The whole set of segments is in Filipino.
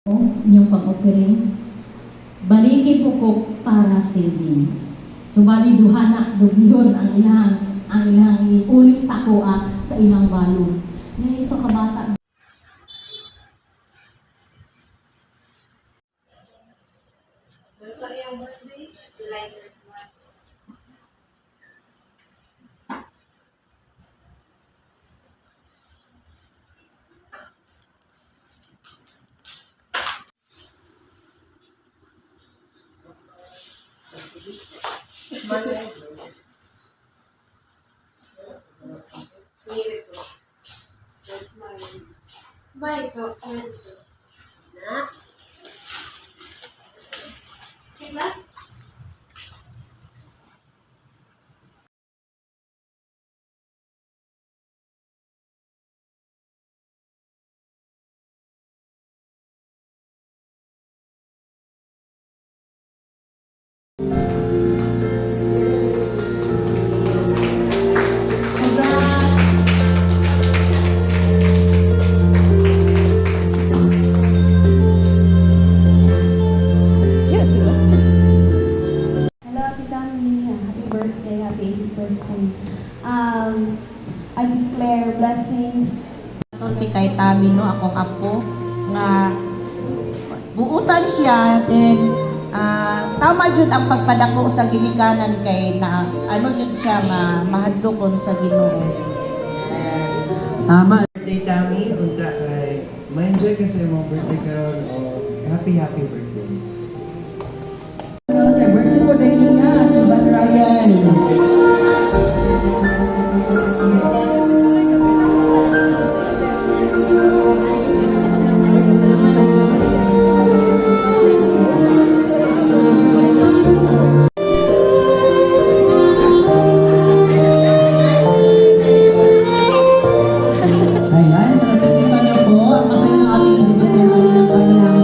inyong pag-offering, balikin po ko para savings. Subali duhana dubiyon ang ilang iulit sa kuha sa ilang balon. Ngayon so kabata. So, yung birthday, July 31. Smile, smile. Na. Diba? I declare blessings. Sulti kay Tami no akong apo nga buutan siya then tama jud ang pagpadako sa ginikanan kay na ano jud siya nga mahadlokon sa Ginoo. Yes. Tama. Birthday Tami, unta kay ma-enjoy kasi mo birthday karon o happy birthday. Birthday ko dahil niya si Van Ryan. Ayan, sa nakikita niyo po, ang kasi ng ating bibigyan ay ang kanyang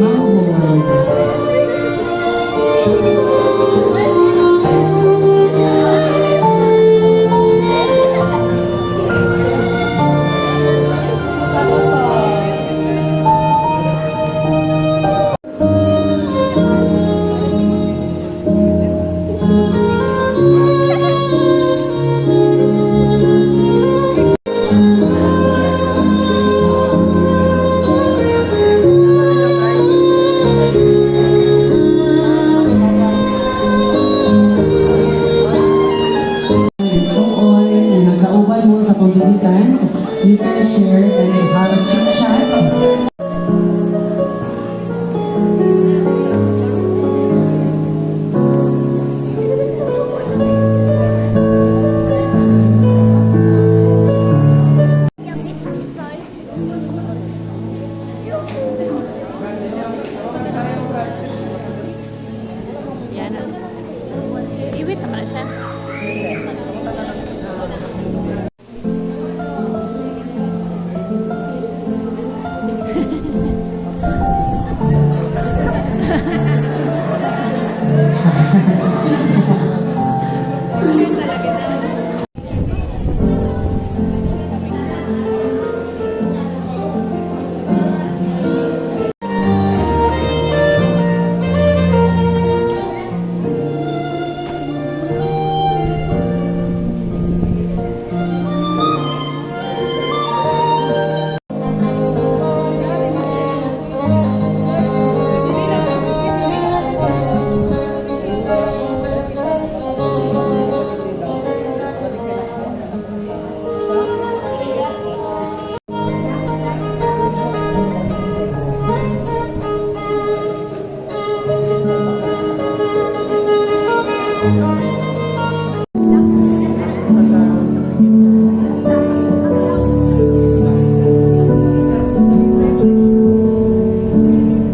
mouthboard. So all, nagkauban mo sa pagbibigan, you can share and have a chit-chat. Yan. Iwit naman siya.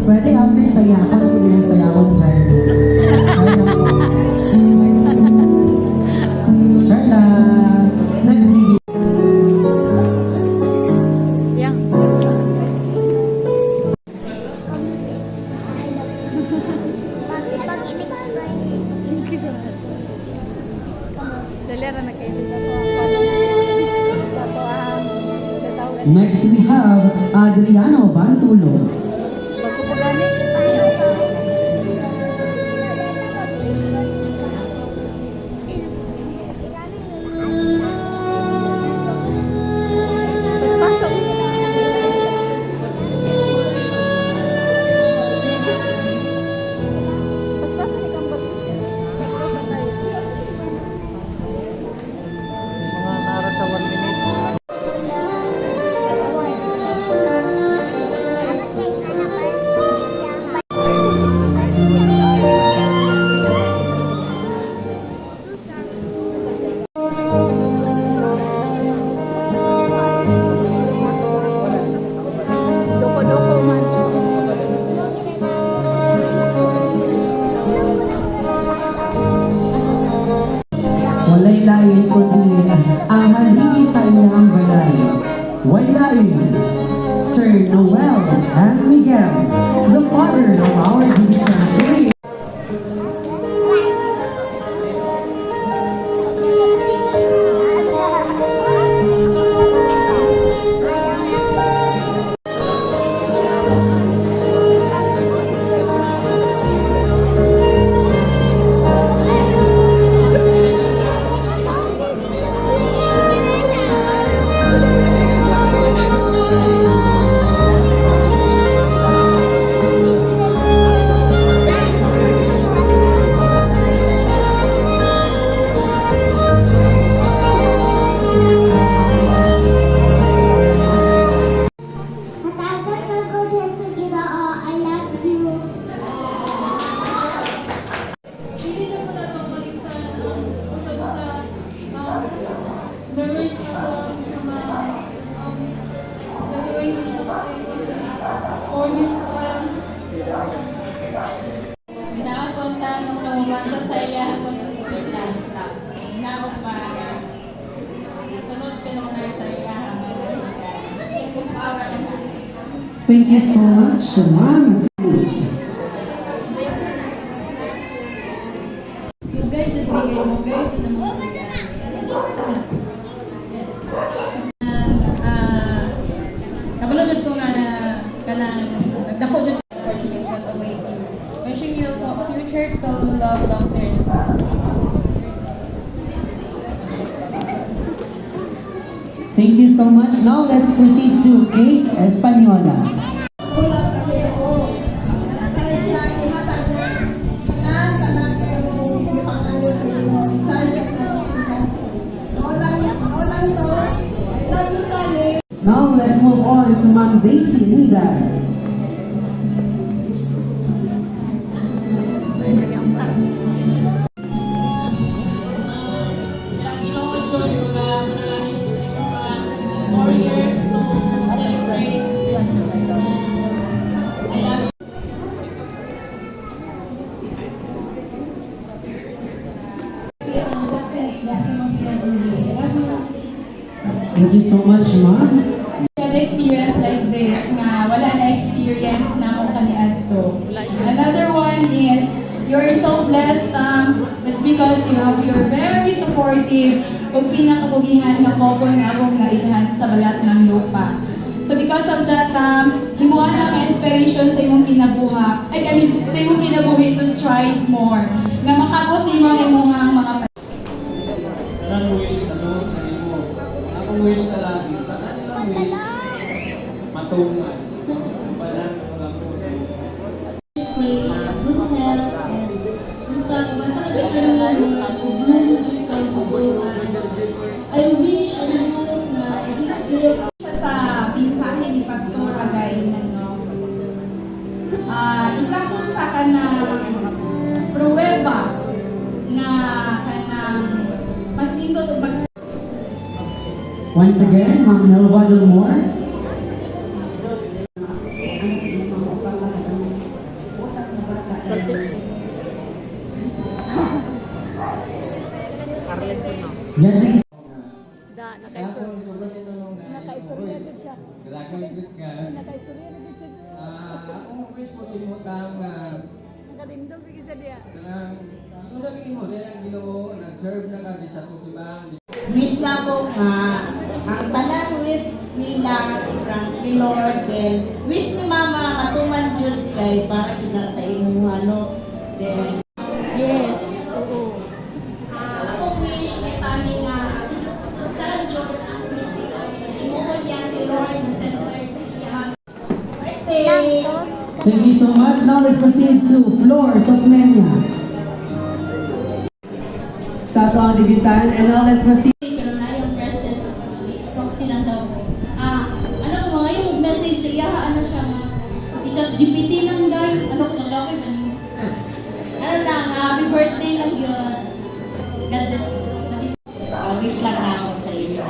Pwede after sayakon, ako din yung sayakon, Charles. Charla! Nagbibig. Yang. Dalera na kayo sa Next we have Adriano Bantulo. lain kundi ang haligi sa inyong balay. Waylain, Sir Noel and Miguel, the father of our dignitary. Hatagat ka ko din sa Ginoo. I love you. Hindi na po natin maligtan usag sa memories na to sa mga nag-away din siya kasi 4 years na pa. Nakapunta nung naman sa saya akong eskwela. Nakapag sunod ka nung nasa iya Thank you so much, Ma'am. Dugay jud bigay mo, gay jud na mo. Kabalo jud ko nga kanang nagdako jud Opportunities that await you. Wishing you a future filled with love, laughter, and success. Thank you so much. Now let's proceed to Kate Española. Now let's move on to Ma'am Daisy Nida. Warriors to celebrate. Thank you so much, Ma'am. Kada experience like this nga wala na experience na akong kaniadto. Another one is you're so blessed. It's because you're very supportive ug pinakabugingan nga couple nga akong nailhan sa balat ng lupa. So because of that, himuan na ang inspiration sa imong kinabuha. Sa imong kinabuhi to strive more. Nga makabot nimo ang imong mga Kanang wish na doon na mo. Akong wish na lang is kanang wish matungan. Balance sa mga puso. Pray, good health, and unta basta magkakaroon mo ugnan jud ka bubuyan. I wish and I hope na this will sa pinsahe ni Pastor Agay isa po sa kanang pruweba nga kanang mas nindot ug mag Once again, Ma'am Nelva Delmore. Yan din Da, Ako ni sobrang ito nung nakaistorya jud siya. Grabe good ka. Nakaistorya na jud siya. Akong wish mo si Mutang Nakatindog gyud siya diya. kanang yung lagi mo dahil ang Ginoo nag-serve na ka sa simbahan. Wish na ko nga ang tanan wish nila ni Lord then wish ni Mama matuman jud kay para ina sa imong then Yes. Oo. Ako wish ni Tami nga sa Lord ang wish ni Lord. Imuhon niya si Lord na center sa iyang birthday. Thank you so much. Now let's proceed to Flor Sosmeña. Sa ito ang digitan. And now let's proceed. pero na yung present proxy lang daw. Ano ko mga yung message sa iya ano siya i-chat GPT lang guys. Ano ko lalaki ba niyo? Ano lang, happy birthday lang yun. God bless you. wish lang na ako sa inyo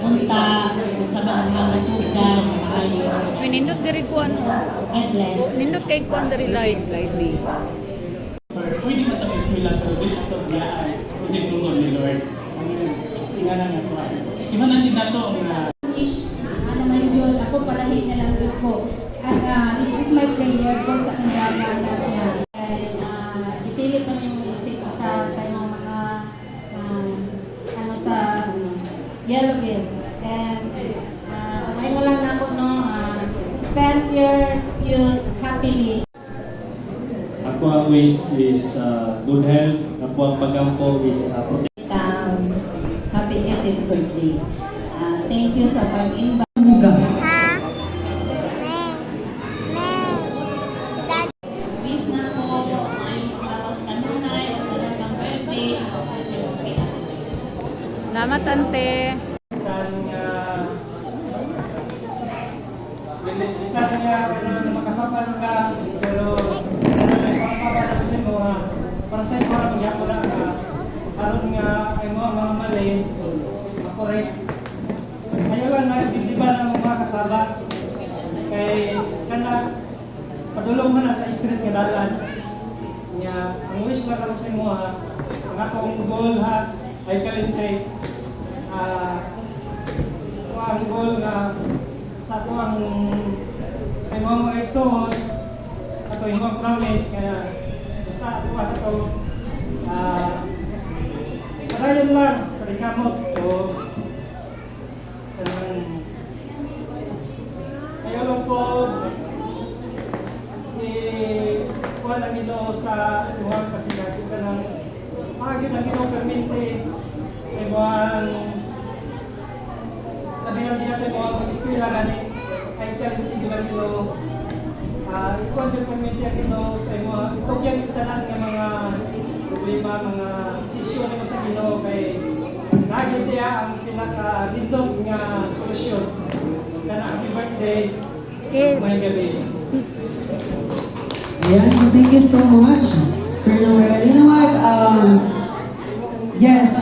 punta kung sa mga nasugan na maayo May nindot diri ko ano. and bless. Nindot kay ko diri live lively. Pwede na tayo eskwela pero dili ito biyaan. Kasi sunod ni Lord. Tingnan na nga po. Iba natin na to na wish naman yun, ako palahin na lang yun ko. At this is my prayer po sa kanya na Ay, ipilit mo yung isip ko sa yung mga ano sa yellow bills. And may mo lang na ako no, spend your youth happily. ako ang wish is good health. Ako ang pagampo is protect. Happy 18th birthday. Thank you sa pag-invite. Mugas. Wish na ko, may malos kanunay, wala kang birthday, okay. Salamat, ante. Bisan nga kanang makasapan ka, pero makasapan ako sa mo para sa imo lang gyapon lang nga aron nga ay mga mali makorek. Ayo lang na di ba na mga kasaba kay kana padulong man na sa street nga dalan. Nya ang wish lang ako sa imo ang atong goal ay kalinte ang goal nga sa tuwang sa imong exod ato imong promise kaya basta ato ato padayon lang padikamot o kanang kayo lang po kuha lang ito sa imuhang kasigasyon ka ng pagin ang ginong permente sa imuhang tabi ng diya sa imuhang pag-eskwela gani ay kalintig lang ito ikuha yung permente ang ito sa imuhang ito yung tanan ng mga problema, mga sisyon mo sa Ginoo kay nagit niya ang pinaka-lindog nga solusyon. Kana happy birthday. Yes. May gabi. Yes, so thank you so much, Sir Noel. You know what? Yes,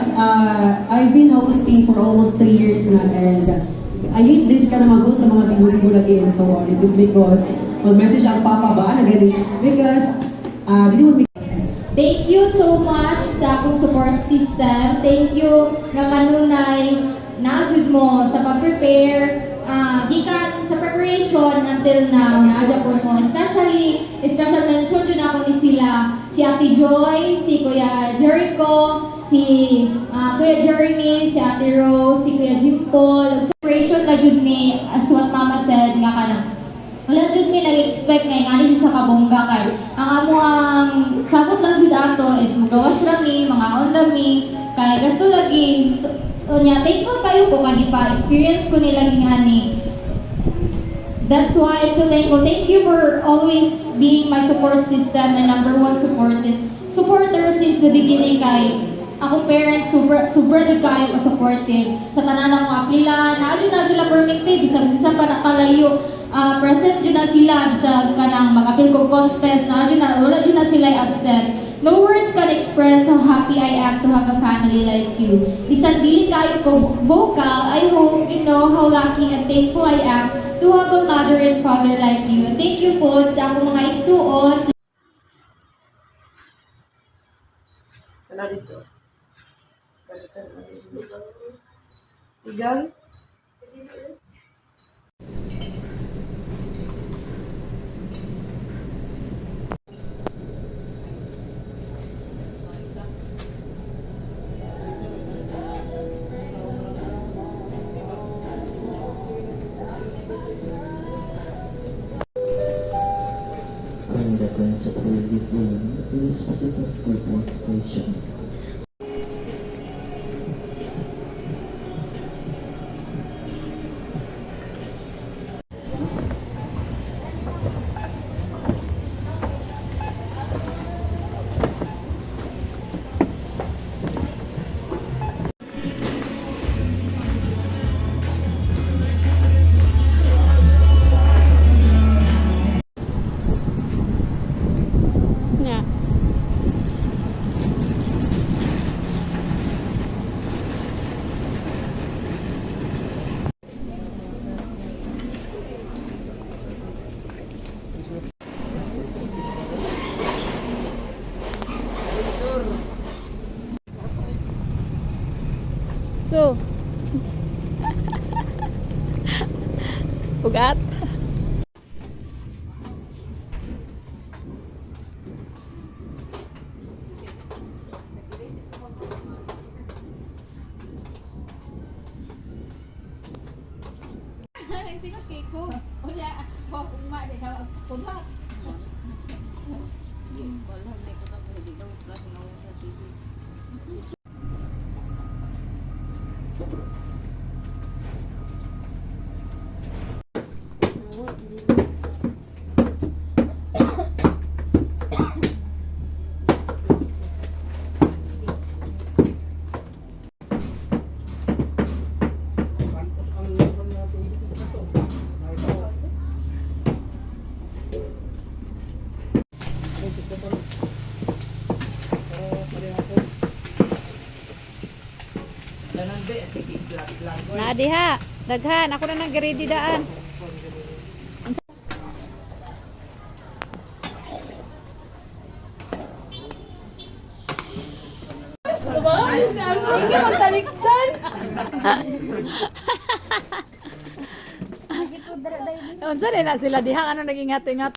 I've been hosting for almost 3 years na, and I hate this ka na mag sa mga tibo-tibo lagi and so on. It was because mag-message ang papa ba na gani? Because dili mo thank you so much sa akong support system. Thank you nga kanunay na-jud mo sa pag-prepare. Gikan sa preparation until now, na-adya po mo. Special mention yun ako ni sila. Si Ate Joy, si Kuya Jericho, si Kuya Jeremy, si Ate Rose, si Kuya Jim Paul. Preparation na jud ni, as what Mama said, nga ka lang. Wala jud mi nag-expect nga nga jud sa kabongga kay ang amo ang sagot lang jud ato is mugawas ra mi mga on ra mi kay gasto lagi so, nya thankful kayo ko kay pa experience ko nila ani. That's why I'm so thankful. Thank you for always being my support system and number one supporter since the beginning kay akong parents sobra jud kayo ka-supportive sa tanan ng mga apila na jud na sila permitted bisan pa nakalayo. Present dyan na sila sa kanang mag-appeal ko contest na wala dyan na sila absent. No words can express how happy I am to have a family like you. Bisan dili kayo ko vocal, I hope you know how lucky and thankful I am to have a mother and father like you. And thank you po sa akong mga igsuon. Kana dito. Igal? And the principal between is the school station. Nya. Bunso. Ugat. Na diha, daghan ako na nang ready daan. Hindi magtalikdan. Unsa na sila diha ano naging ingat-ingat.